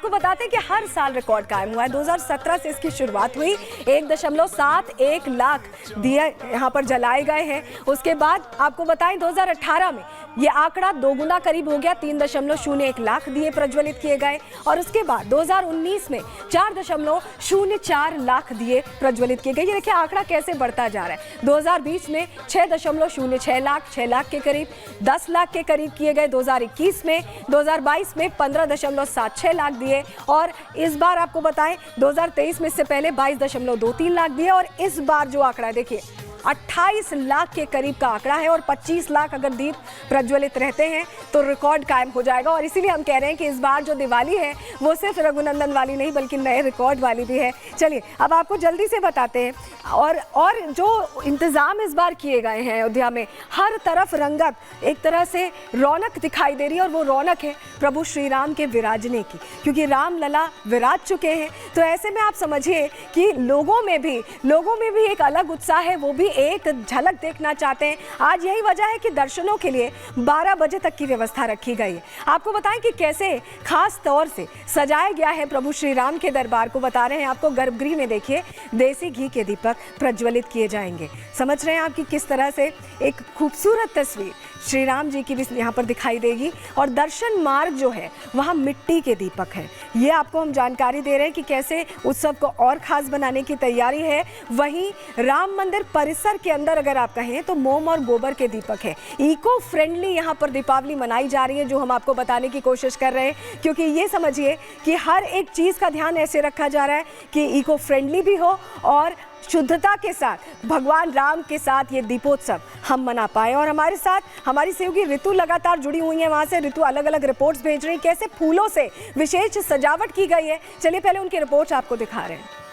आपको बताते हैं कि हर साल रिकॉर्ड कायम हुआ है। 2017 से इसकी शुरुआत हुई। 1.71 लाख दिए यहाँ पर जलाए गए हैं। उसके बाद आपको बताएं 2018 में ये आंकड़ा दोगुना करीब हो गया, 3.01 लाख दिए प्रज्वलित किए गए। और उसके बाद 2019 में 4.04 लाख दिए प्रज्वलित किए गए। ये देखिए आंकड़ा कैसे बढ़ता जा रहा है। 2020 में 6.06 लाख, 6 लाख के करीब, 10 लाख के करीब किए गए 2021 में, 2022 में 15.76 लाख दिए। और इस बार आपको बताएं 2023 में इससे पहले 22.23 लाख दिए। और इस बार जो आंकड़ा देखिए 28 लाख के करीब का आंकड़ा है। और 25 लाख अगर दीप प्रज्वलित रहते हैं तो रिकॉर्ड कायम हो जाएगा। और इसीलिए हम कह रहे हैं कि इस बार जो दिवाली है वो सिर्फ रघुनंदन वाली नहीं बल्कि नए रिकॉर्ड वाली भी है। चलिए अब आपको जल्दी से बताते हैं। और जो इंतज़ाम इस बार किए गए हैं अयोध्या में, हर तरफ रंगत, एक तरह से रौनक दिखाई दे रही है। और वो रौनक है प्रभु श्री राम के विराजने की, क्योंकि राम लला विराज चुके हैं। तो ऐसे में आप समझिए कि लोगों में भी एक अलग उत्साह है, वो भी एक झलक देखना चाहते हैं। आज यही वजह है कि दर्शनों के लिए 12 बजे तक की व्यवस्था रखी गई है। आपको बताएं कि कैसे खास तौर से सजाया गया है प्रभु श्री राम के दरबार को। बता रहे हैं आपको, गर्भगृह में देखिए देसी घी के दीपक प्रज्वलित किए जाएंगे। समझ रहे हैं आप कि किस तरह से एक खूबसूरत तस्वीर श्री राम जी की भी यहाँ पर दिखाई देगी। और दर्शन मार्ग जो है वहाँ मिट्टी के दीपक है। ये आपको हम जानकारी दे रहे हैं कि कैसे उत्सव को और खास बनाने की तैयारी है। वहीं राम मंदिर परिसर के अंदर अगर आप कहें तो मोम और गोबर के दीपक है। इको फ्रेंडली यहाँ पर दीपावली मनाई जा रही है, जो हम आपको बताने की कोशिश कर रहे हैं। क्योंकि ये समझिए कि हर एक चीज़ का ध्यान ऐसे रखा जा रहा है कि इको फ्रेंडली भी हो और शुद्धता के साथ भगवान राम के साथ ये दीपोत्सव हम मना पाए। और हमारे साथ हमारी सहयोगी ऋतु लगातार जुड़ी हुई है वहाँ से। ऋतु अलग अलग रिपोर्ट्स भेज रही है, कैसे फूलों से विशेष सजावट की गई है। चलिए पहले उनकी रिपोर्ट्स आपको दिखा रहे हैं।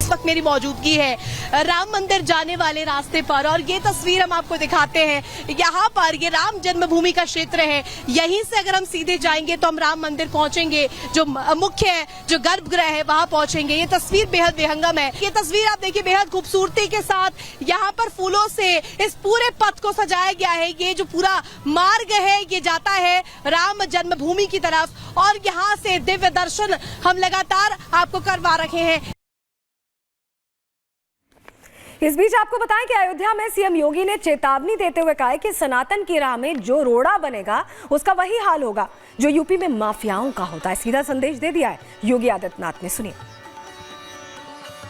वक्त मेरी मौजूदगी है राम मंदिर जाने वाले रास्ते पर, और ये तस्वीर हम आपको दिखाते हैं। यहाँ पर ये राम जन्मभूमि का क्षेत्र है। यहीं से अगर हम सीधे जाएंगे तो हम राम मंदिर पहुंचेंगे, जो मुख्य है, जो गर्भगृह है वहां पहुंचेंगे। ये तस्वीर बेहद बेहंगम है। ये तस्वीर आप देखिए बेहद खूबसूरती के साथ यहाँ पर फूलों से इस पूरे पथ को सजाया गया है। ये जो पूरा मार्ग है ये जाता है राम जन्मभूमि की तरफ, और यहाँ से दिव्य दर्शन हम लगातार आपको करवा रहे हैं। इस बीच आपको बताएं कि अयोध्या में सीएम योगी ने चेतावनी देते हुए कहा है कि सनातन की राह में जो रोड़ा बनेगा उसका वही हाल होगा जो यूपी में माफियाओं का होता है। सीधा संदेश दे दिया है योगी आदित्यनाथ ने, सुनिए।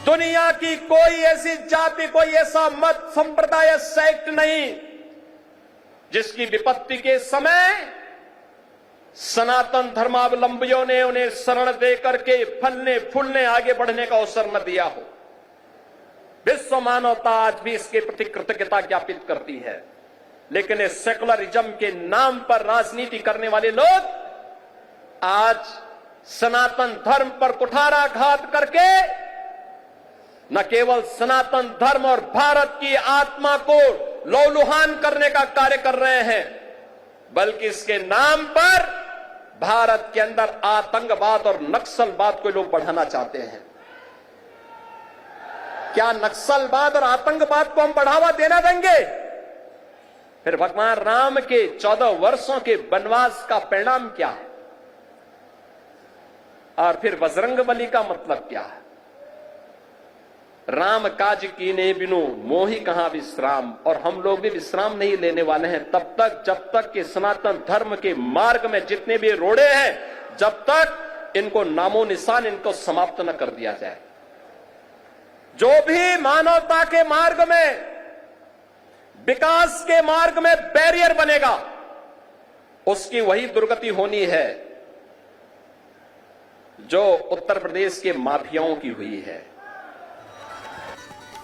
दुनिया की कोई ऐसी जाति, कोई ऐसा मत, संप्रदाय, सेक्ट नहीं जिसकी विपत्ति के समय सनातन धर्मावलंबियों ने उन्हें शरण दे करके फलने फूलने आगे बढ़ने का अवसर न दिया हो। विश्व मानवता आज भी इसके प्रति कृतज्ञता ज्ञापित करती है। लेकिन इस सेकुलरिज्म के नाम पर राजनीति करने वाले लोग आज सनातन धर्म पर कुठाराघात करके न केवल सनातन धर्म और भारत की आत्मा को लौलुहान करने का कार्य कर रहे हैं, बल्कि इसके नाम पर भारत के अंदर आतंकवाद और नक्सलवाद को लोग बढ़ाना चाहते हैं। क्या नक्सलवाद और आतंकवाद को हम बढ़ावा देना देंगे? फिर भगवान राम के 14 वर्षों के वनवास का परिणाम क्या है? और फिर बजरंगबली का मतलब क्या है? राम काज कीने बिनु मोहि कहां विश्राम। और हम लोग भी विश्राम नहीं लेने वाले हैं तब तक जब तक कि सनातन धर्म के मार्ग में जितने भी रोड़े हैं, जब तक इनको नामो निशान इनको समाप्त न कर दिया जाए। जो भी मानवता के मार्ग में, विकास के मार्ग में बैरियर बनेगा, उसकी वही दुर्गति होनी है जो उत्तर प्रदेश के माफियाओं की हुई है।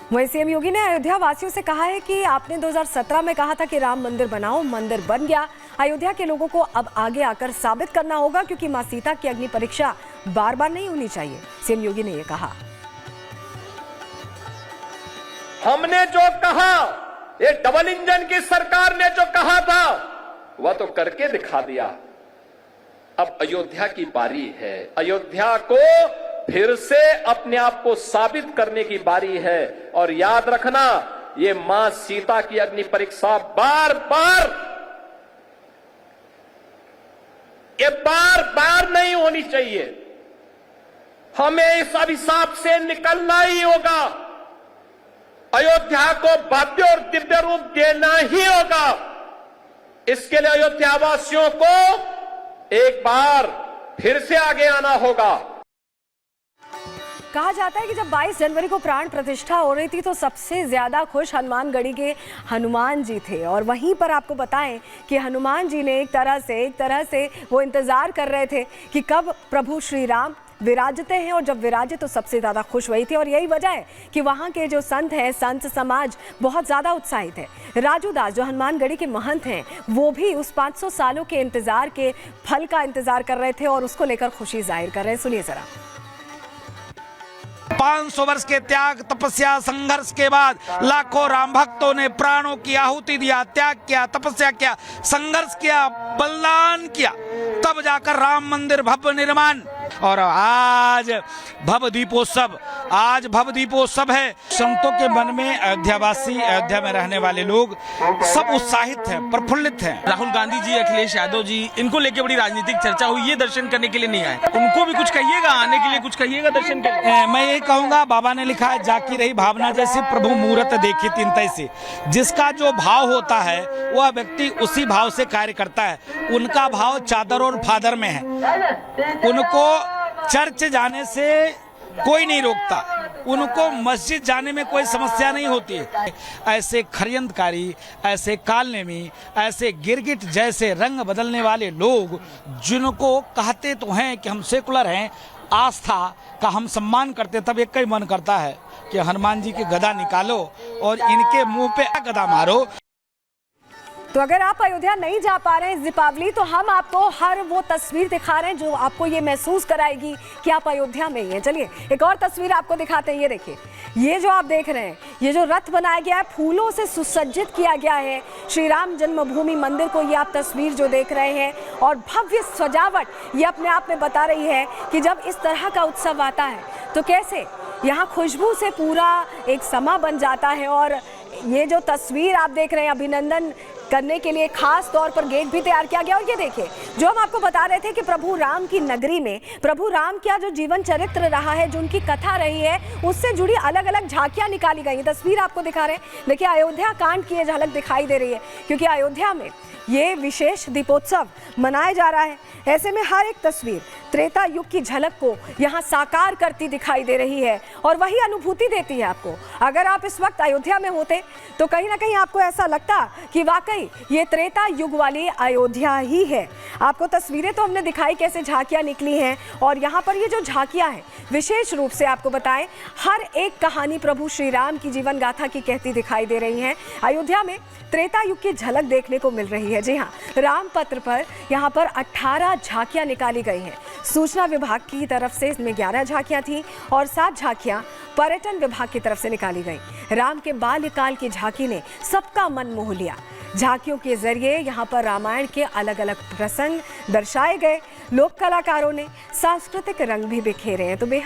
वहीं सीएम योगी ने अयोध्या वासियों से कहा है कि आपने 2017 में कहा था कि राम मंदिर बनाओ, मंदिर बन गया। अयोध्या के लोगों को अब आगे आकर साबित करना होगा, क्योंकि मां सीता की अग्नि परीक्षा बार बार नहीं होनी चाहिए। सीएम योगी ने यह कहा। हमने जो कहा, ये डबल इंजन की सरकार ने जो कहा था वह तो करके दिखा दिया। अब अयोध्या की बारी है। अयोध्या को फिर से अपने आप को साबित करने की बारी है। और याद रखना, ये मां सीता की अग्नि परीक्षा बार बार ये बार बार नहीं होनी चाहिए। हमें इस अभिशाप से निकलना ही होगा। अयोध्या को भव्य और दिव्य रूप देना ही होगा। इसके लिए अयोध्यावासियों को एक बार फिर से आगे आना होगा। कहा जाता है कि जब 22 जनवरी को प्राण प्रतिष्ठा हो रही थी तो सबसे ज्यादा खुश हनुमानगढ़ी के हनुमान जी थे। और वहीं पर आपको बताएं कि हनुमान जी ने एक तरह से वो इंतजार कर रहे थे कि कब प्रभु श्री राम विराजते हैं, और जब विराजे तो सबसे ज़्यादा खुश वही थे। और यही वजह है कि वहाँ के जो संत हैं, संत समाज बहुत ज़्यादा उत्साहित है। राजू दास जो हनुमानगढ़ी के महंत हैं, वो भी उस 500 सालों के इंतज़ार के फल का इंतज़ार कर रहे थे और उसको लेकर खुशी जाहिर कर रहे हैं। सुनिए ज़रा। 500 वर्ष के त्याग, तपस्या, संघर्ष के बाद लाखों राम भक्तों ने प्राणों की आहुति दिया, त्याग किया, तपस्या किया, संघर्ष किया, बलिदान किया, तब जाकर राम मंदिर भव्य निर्माण। और आज भव्य दीपोत्सव, है। संतों के मन में अयोध्यावासी, अयोध्या में रहने वाले लोग सब उत्साहित हैं, प्रफुल्लित हैं। राहुल गांधी जी, अखिलेश यादव जी, इनको लेके बड़ी राजनीतिक चर्चा हुई। ये दर्शन करने के लिए नहीं आए, उनको भी कुछ कहिएगा, आने के लिए कुछ कहिएगा दर्शन के लिए। मैं यही कहूंगा, बाबा ने लिखा है, जाकी रही भावना जैसी प्रभु मूरत देखी तीन तैसी। जिसका जो भाव होता है वह व्यक्ति उसी भाव से कार्य करता है। उनका भाव चादर और फादर में है। उनको चर्च जाने से कोई नहीं रोकता, उनको मस्जिद जाने में कोई समस्या नहीं होती। ऐसे खरियंदकारी, ऐसे कालनेमी, ऐसे गिरगिट जैसे रंग बदलने वाले लोग, जिनको कहते तो हैं कि हम सेकुलर हैं, आस्था का हम सम्मान करते, तब एक ही मन करता है कि हनुमान जी की गदा निकालो और इनके मुंह पे गदा मारो। तो अगर आप अयोध्या नहीं जा पा रहे हैं इस दीपावली, तो हम आपको हर वो तस्वीर दिखा रहे हैं जो आपको ये महसूस कराएगी कि आप अयोध्या में ही हैं। चलिए एक और तस्वीर आपको दिखाते हैं। ये देखिए, ये जो आप देख रहे हैं, ये जो रथ बनाया गया है, फूलों से सुसज्जित किया गया है श्री राम जन्मभूमि मंदिर को। ये आप तस्वीर जो देख रहे हैं, और भव्य सजावट ये अपने आप में बता रही है कि जब इस तरह का उत्सव आता है तो कैसे यहाँ खुशबू से पूरा एक समा बन जाता है। और ये जो तस्वीर आप देख रहे हैं, अभिनंदन करने के लिए खास तौर पर गेट भी तैयार किया गया। और ये देखिए, जो हम आपको बता रहे थे कि प्रभु राम की नगरी में प्रभु राम का जो जीवन चरित्र रहा है, जो उनकी कथा रही है, उससे जुड़ी अलग अलग झांकियां निकाली गई। तस्वीर आपको दिखा रहे हैं। देखिए, अयोध्या कांड की ये झलक दिखाई दे रही है, क्योंकि अयोध्या में ये विशेष दीपोत्सव मनाया जा रहा है। ऐसे में हर एक तस्वीर त्रेता युग की झलक को यहाँ साकार करती दिखाई दे रही है, और वही अनुभूति देती है आपको। अगर आप इस वक्त अयोध्या में होते तो कहीं ना कहीं आपको ऐसा लगता कि वाकई ये त्रेता युग वाली अयोध्या ही है। आपको तस्वीरें तो हमने दिखाई कैसे झांकियाँ निकली हैं, और यहाँ पर ये जो झांकियाँ हैं, विशेष रूप से आपको बताएं, हर एक कहानी प्रभु श्री राम की जीवन गाथा की कहती दिखाई दे रही हैं। अयोध्या में त्रेता युग की झलक देखने को मिल रही है। जी हाँ, रामपत्र पर यहाँ पर 18 झांकियाँ निकाली गई हैं। सूचना विभाग की तरफ से इसमें 11 झांकियाँ थीं, और 7 झांकियाँ पर्यटन विभाग की तरफ से निकाली गई। राम के बाल्यकाल की झांकी ने सबका मन मोह लिया। झांकियों के जरिए यहाँ पर रामायण के अलग अलग प्रसंग दर्शाए गए। लोक कलाकारों ने सांस्कृतिक रंग भी बिखेरे हैं। तो बेहद